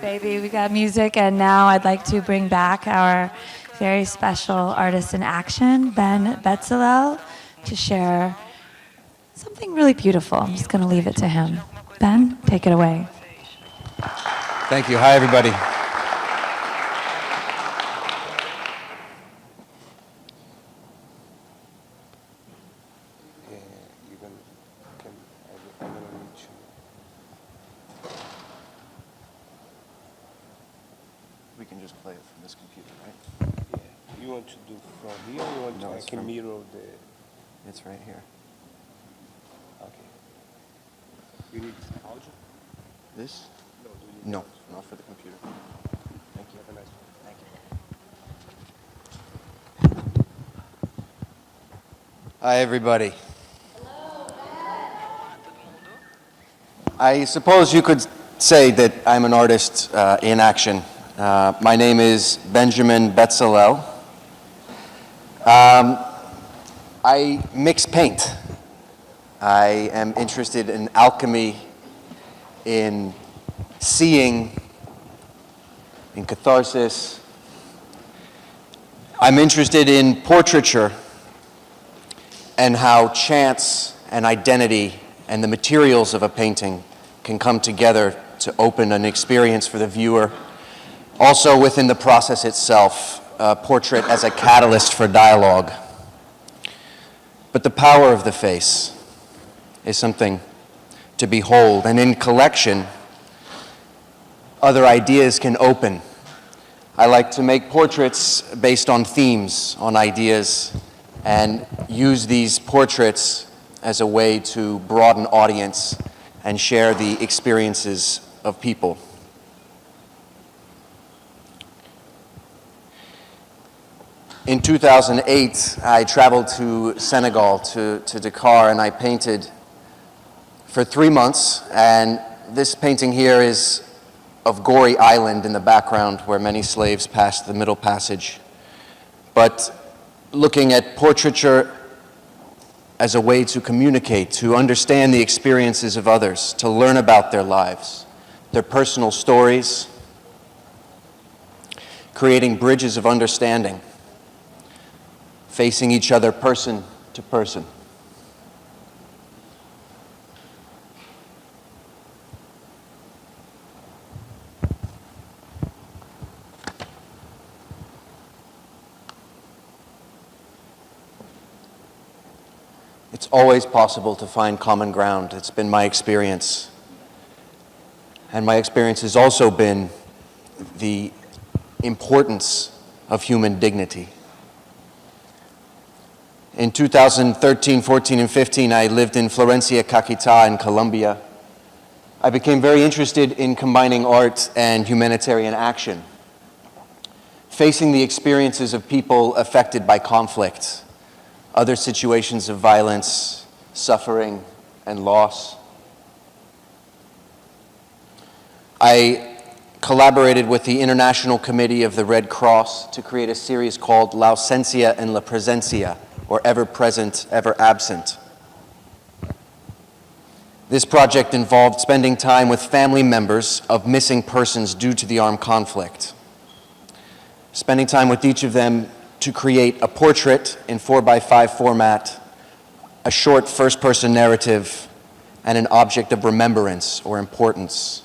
baby. We got music, and now I'd like to bring back our very special artist in action, Ben Betsalel, to share something really beautiful. I'm just going to leave it to him. Ben, take it away. Thank you. Hi, everybody. We can just play it from this computer, right? Yeah. You want to do from here, or you want I can mirror the... It's right here. Okay. You need audio? This? No, do you need No, audio? not for the computer. Thank you. Have a nice one. Thank you. Hi, everybody. Hello. I suppose you could say that I'm an artist in action. My name is Benjamin Betsalel. I mix paint. I am interested in alchemy, in seeing, in catharsis. I'm interested in portraiture and how chance and identity and the materials of a painting can come together to open an experience for the viewer. Also within the process itself, portrait as a catalyst for dialogue. But the power of the face is something to behold, and in collection, other ideas can open. I like to make portraits based on themes, on ideas, and use these portraits as a way to broaden audience and share the experiences of people. In 2008, I traveled to Senegal, to Dakar, and I painted for 3 months. And this painting here is of Gory Island in the background, where many slaves passed the Middle Passage. But looking at portraiture as a way to communicate, to understand the experiences of others, to learn about their lives, their personal stories, creating bridges of understanding, facing each other person to person. It's always possible to find common ground. It's been my experience. And my experience has also been the importance of human dignity. In 2013, 14, and 15, I lived in Florencia, Caquetá in Colombia. I became very interested in combining art and humanitarian action, facing the experiences of people affected by conflict, other situations of violence, suffering, and loss. I collaborated with the International Committee of the Red Cross to create a series called La Ausencia and La Presencia, or ever present, ever absent. This project involved spending time with family members of missing persons due to the armed conflict, spending time with each of them to create a portrait in 4x5 format, a short first-person narrative, and an object of remembrance or importance.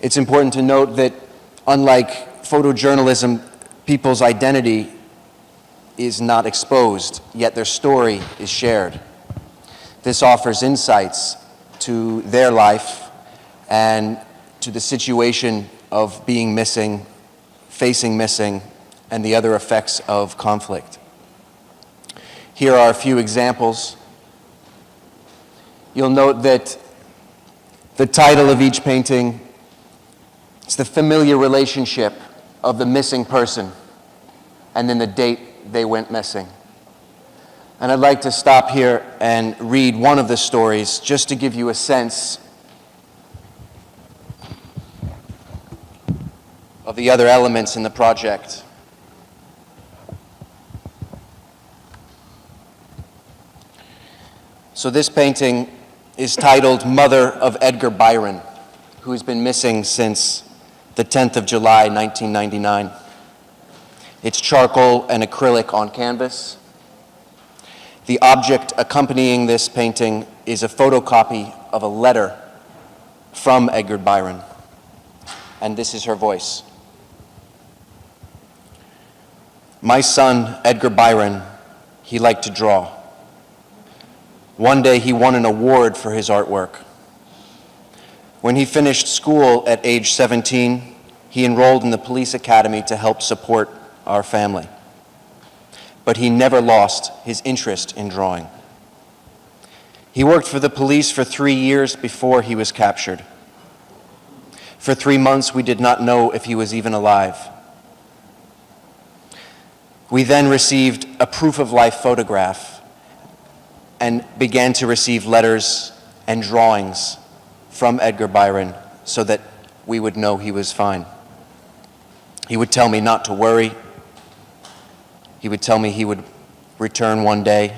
It's important to note that, unlike photojournalism, people's identity is not exposed, yet their story is shared. This offers insights to their life and to the situation of being missing, facing missing, and the other effects of conflict. Here are a few examples. You'll note that the title of each painting is the familiar relationship of the missing person, and then the date they went missing. And I'd like to stop here and read one of the stories just to give you a sense of the other elements in the project. So this painting is titled Mother of Edgar Byron. who has been missing since the 10th of July, 1999. It's charcoal and acrylic on canvas. The object accompanying this painting is a photocopy of a letter from Edgar Byron, and this is her voice. My son, Edgar Byron, he liked to draw. One day he won an award for his artwork. When he finished school at age 17, he enrolled in the police academy to help support our family. But he never lost his interest in drawing. He worked for the police for 3 years before he was captured. For 3 months, we did not know if he was even alive. We then received a proof-of-life photograph and began to receive letters and drawings from Edgar Byron so that we would know he was fine. He would tell me not to worry. He would tell me he would return one day.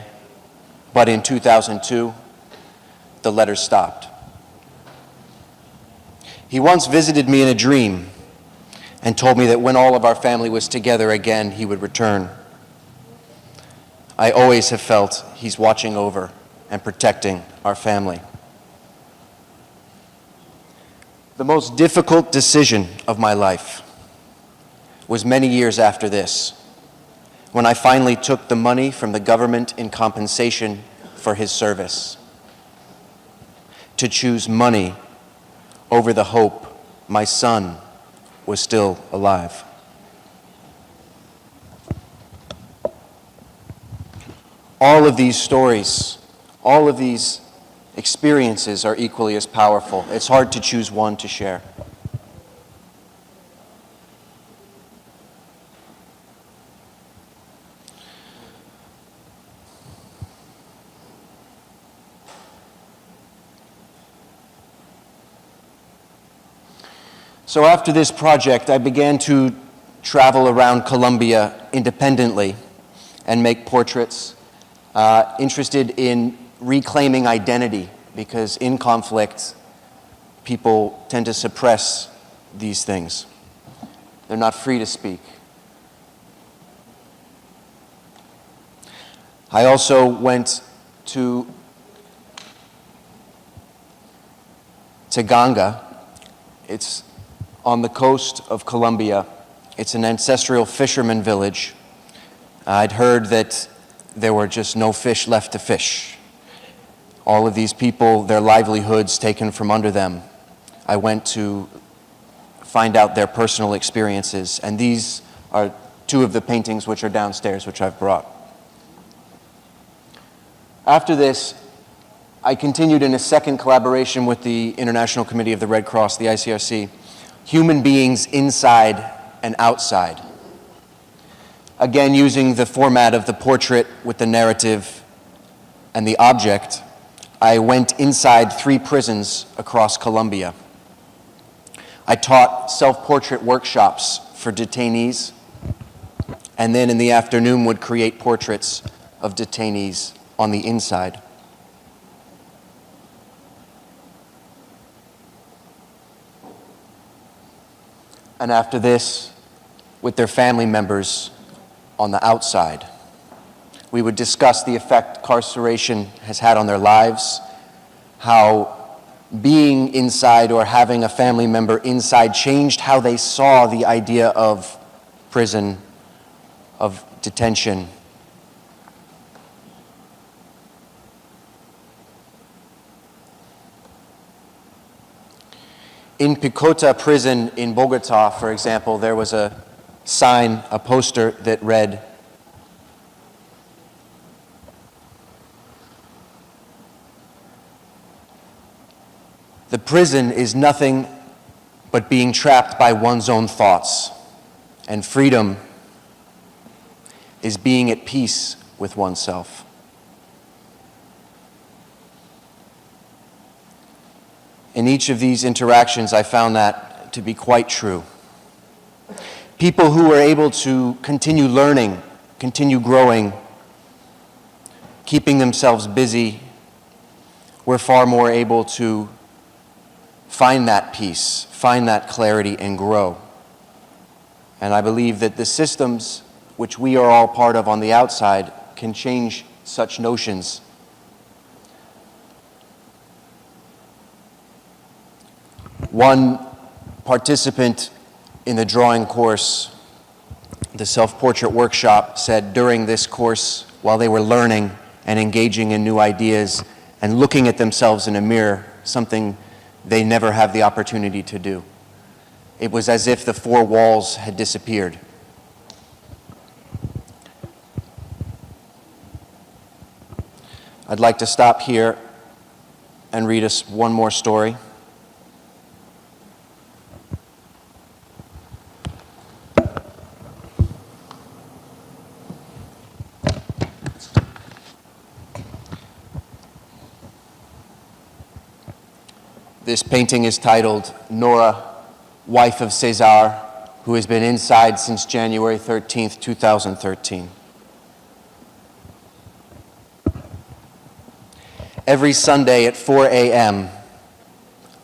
But in 2002, the letters stopped. He once visited me in a dream and told me that when all of our family was together again, he would return. I always have felt he's watching over and protecting our family. The most difficult decision of my life was many years after this, when I finally took the money from the government in compensation for his service, to choose money over the hope my son was still alive. All of these stories, all of these experiences are equally as powerful. It's hard to choose one to share. So after this project, I began to travel around Colombia independently and make portraits, interested in reclaiming identity, because in conflict, people tend to suppress these things. They're not free to speak. I also went to Taganga. It's on the coast of Colombia. It's an ancestral fisherman village. I'd heard that there were just no fish left to fish. All of these people, their livelihoods taken from under them. I went to find out their personal experiences, and these are two of the paintings which are downstairs, which I've brought. After this, I continued in a second collaboration with the International Committee of the Red Cross, the ICRC, Human Beings Inside and Outside. Again, using the format of the portrait with the narrative and the object, I went inside 3 prisons across Colombia. I taught self-portrait workshops for detainees, and then in the afternoon would create portraits of detainees on the inside. And after this, with their family members on the outside. We would discuss the effect incarceration has had on their lives, how being inside or having a family member inside changed how they saw the idea of prison, of detention. In Picota prison in Bogota, for example, there was a sign, a poster that read, "The prison is nothing but being trapped by one's own thoughts, and freedom is being at peace with oneself." In each of these interactions, I found that to be quite true. People who were able to continue learning, continue growing, keeping themselves busy, were far more able to find that peace, find that clarity, and grow. And I believe that the systems which we are all part of on the outside can change such notions. One participant in the drawing course, the self-portrait workshop, said during this course, while they were learning and engaging in new ideas and looking at themselves in a mirror, something they never have the opportunity to do. It was as if the four walls had disappeared. I'd like to stop here and read us one more story. This painting is titled Nora, Wife of Cesar, who has been inside since January 13th, 2013. Every Sunday at 4 a.m.,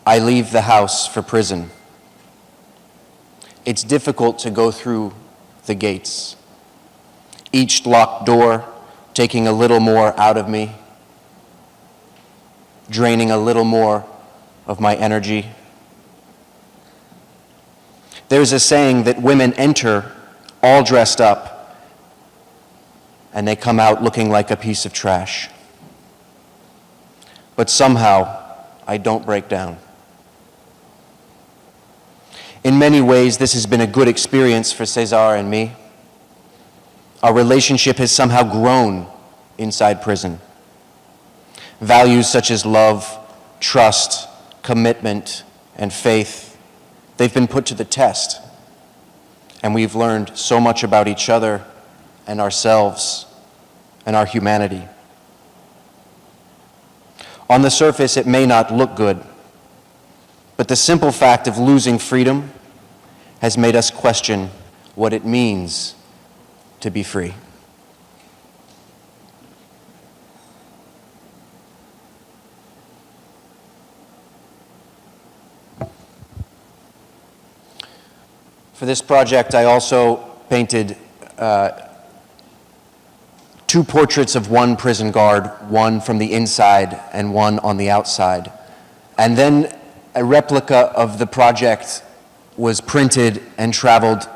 I leave the house for prison. It's difficult to go through the gates. Each locked door taking a little more out of me, draining a little more of my energy. There's a saying that women enter all dressed up and they come out looking like a piece of trash. But somehow, I don't break down. In many ways, this has been a good experience for Cesar and me. Our relationship has somehow grown inside prison. Values such as love, trust, commitment, and faith, they've been put to the test. And we've learned so much about each other and ourselves and our humanity. On the surface, it may not look good, but the simple fact of losing freedom has made us question what it means to be free. For this project, I also painted two portraits of one prison guard, one from the inside and one on the outside. And then a replica of the project was printed and traveled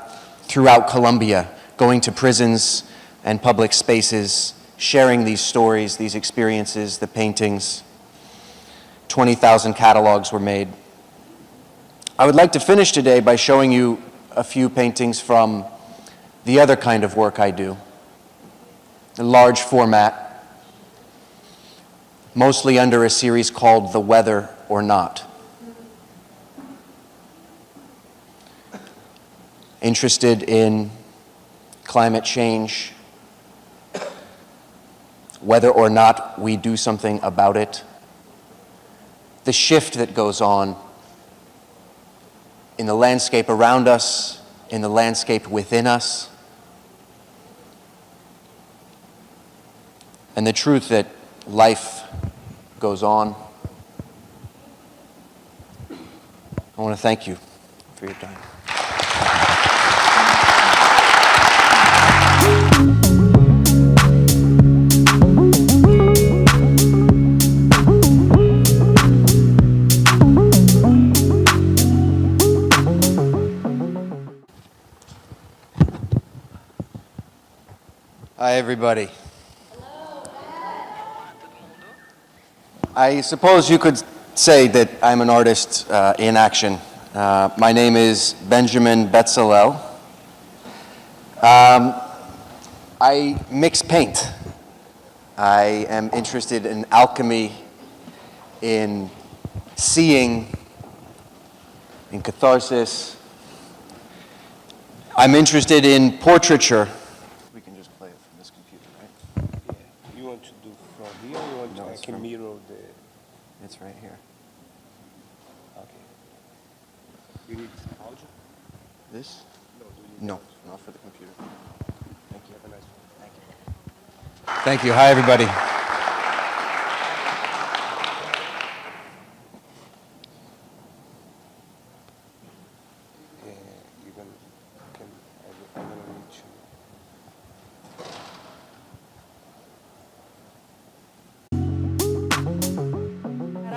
throughout Colombia, going to prisons and public spaces, sharing these stories, these experiences, the paintings. 20,000 catalogs were made. I would like to finish today by showing you a few paintings from the other kind of work I do, the large format, mostly under a series called The Weather or Not. Interested in climate change, whether or not we do something about it, the shift that goes on in the landscape around us, in the landscape within us, and the truth that life goes on. I want to thank you for your time. Hi, everybody. I suppose you could say that I'm an artist in action. My name is Benjamin Betsalel. I mix paint. I am interested in alchemy, in seeing, in catharsis. I'm interested in portraiture. We can just play it from this computer, right? Yeah. You want to do from here or you want No, I it's can from- mirror the... It's right here. Okay. You need audio? This? No, do you No, not for the computer. Thank you. have a nice one? Thank you. Hi, everybody.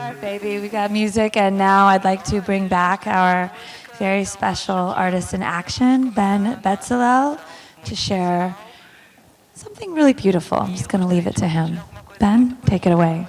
right, baby, we got music, and now I'd like to bring back our very special artist in action, Ben Betsalel, to share something really beautiful. I'm just going to leave it to him. Ben, take it away.